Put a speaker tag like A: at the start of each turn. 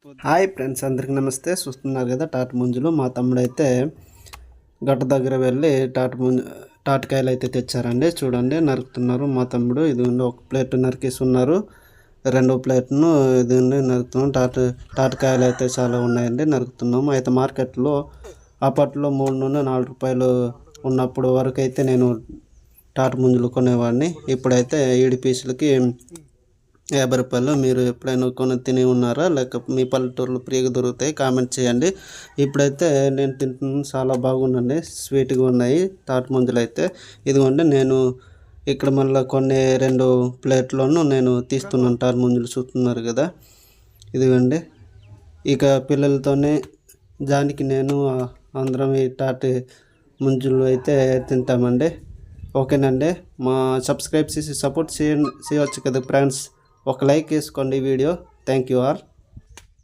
A: Hi friends, అందరికి నమస్తే. చూస్తున్నారు కదా తాటి ముంజలు. మా తమ్ముడు అయితే గట్ట దగ్గర వెళ్ళి తాటికాయలు అయితే తెచ్చారండి. చూడండి, నరుకుతున్నారు మా తమ్ముడు. ఇది ఒక ప్లేట్ నరికేస్తున్నారు, రెండో ప్లేట్ను ఇది నరుకుతున్నాం. తాటికాయలు అయితే చాలా ఉన్నాయండి, నరుకుతున్నాము. అయితే మార్కెట్లో అప్పట్లో 3 నుండి 4 రూపాయలు ఉన్నప్పుడు వరకు అయితే నేను తాటి ముంజలు కొనేవాడిని. ఇప్పుడైతే 7 పీసులకి 50 రూపాయలు. మీరు ఎప్పుడైనా కొని తిని ఉన్నారా, లేక మీ పల్లెటూరులో ఫ్రీగా దొరుకుతాయి? కామెంట్ చేయండి. ఇప్పుడైతే నేను తింటున్నాను, చాలా బాగుందండి, స్వీట్గా ఉన్నాయి తాటి ముంజలు అయితే. ఇదిగోండి, నేను ఇక్కడ మళ్ళీ కొన్ని 2 ప్లేట్లను నేను తీస్తున్నాను తాటి ముంజలు. చూస్తున్నారు కదా, ఇదిగోండి. ఇక పిల్లలతోనే జానికి నేను అందరం ఈ తాటి ముంజలు అయితే తింటామండి. ఓకేనండి, మా సబ్స్క్రైబ్ చేసి సపోర్ట్ చేయవచ్చు కదా ఫ్రెండ్స్. ఒక లైక్ వేసుకోండి వీడియో. Thank you all.